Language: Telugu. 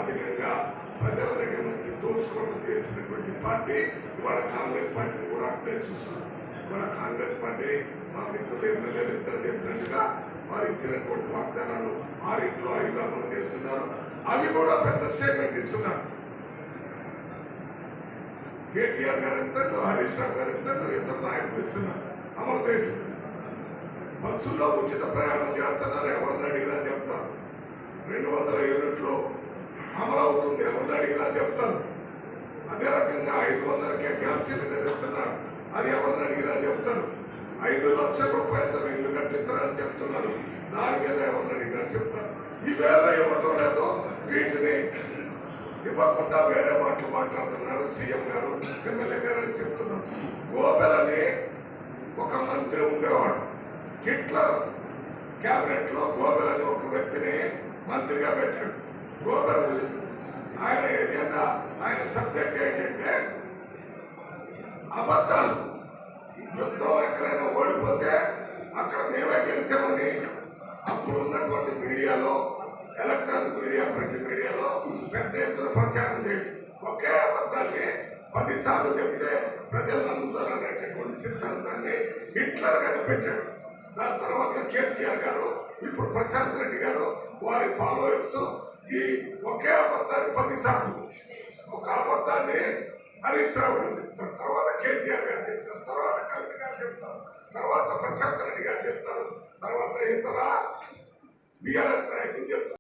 ఆర్థికంగా ప్రజల దగ్గర నుంచి దోచుకోవడం చేసినటువంటి పార్టీ ఇవాళ కాంగ్రెస్ పార్టీని కూడా అట్లే చూస్తున్నారు. ఇవాళ కాంగ్రెస్ పార్టీ మా మిత్రులు ఎమ్మెల్యేలు ఇద్దరు చెప్పినట్టుగా వారు ఇచ్చినటువంటి వాగ్దానాలు 6 5 అమలు చేస్తున్నారు. అవి కూడా పెద్ద స్టేట్మెంట్ ఇస్తున్నారు. కేటీఆర్ గారు ఇస్తాడు, హరీష్ రావు గారు ఇస్తాడు, ఇతర నాయకులు ఇస్తున్నారు. అమలు చేయట్లేదు. బస్సుల్లో ఉచిత ప్రయాణం చేస్తున్నారు. ఎవరిని అడిగినా చెప్తారు. 200 యూనిట్లు అమలు అవుతుంది. ఎవరిని అడిగినా చెప్తారు. అదే రకంగా 500కే గ్యాస్ సిలిండర్ ఇస్తున్నారు. అది ఎవరిని అడిగినా చెప్తారు. 5 లక్షల రూపాయలతో ఇల్లు కట్టిస్తారని చెప్తున్నారు. దాని మీద ఎవరిని అడిగినా చెప్తారు. ఈవేళ ఇవ్వటం లేదు. వీటిని ఇవ్వకుండా వేరే మాటలు మాట్లాడుతున్నారు. సీఎం గారు, ఎమ్మెల్యే గారు అని చెప్తున్నారు. గోబెలని ఒక మంత్రి ఉండేవాడు. హిట్లర్ క్యాబినెట్ లో గోబెల్ అని ఒక వ్యక్తిని మంత్రిగా పెట్టాడు. గోబెల్ ఆయన ఏజెండా, ఆయన సబ్జెక్ట్ ఏంటంటే అబద్ధాలు. యుద్ధం ఎక్కడైనా ఓడిపోతే అక్కడ మేమే గెలిచామని అప్పుడు ఉన్నటువంటి మీడియాలో, ఎలక్ట్రానిక్ మీడియా, ప్రింట్ మీడియాలో పెద్ద ఎత్తున ప్రచారం చేయడం. ఒకే అబద్ధాన్ని 10 సార్లు చెప్తే ప్రజలు నమ్ముతారు అనేటటువంటి సిద్ధాంతాన్ని హిట్లర్ గారు పెట్టాడు. దాని తర్వాత కేసీఆర్ గారు, ఇప్పుడు ప్రశాంత్ రెడ్డి గారు, వారి ఫాలోవర్స్ ఈ ఒకే అబద్ధాన్ని 10 సార్లు, ఒక అబద్ధాన్ని హరీష్ రావు గారు చెప్తారు, తర్వాత కేటీఆర్ గారు చెప్తారు, తర్వాత కవిత గారు చెప్తారు, తర్వాత ప్రశాంత్ రెడ్డి గారు చెప్తారు, తర్వాత ఇతర బీఆర్ఎస్ నాయకులు చెప్తారు.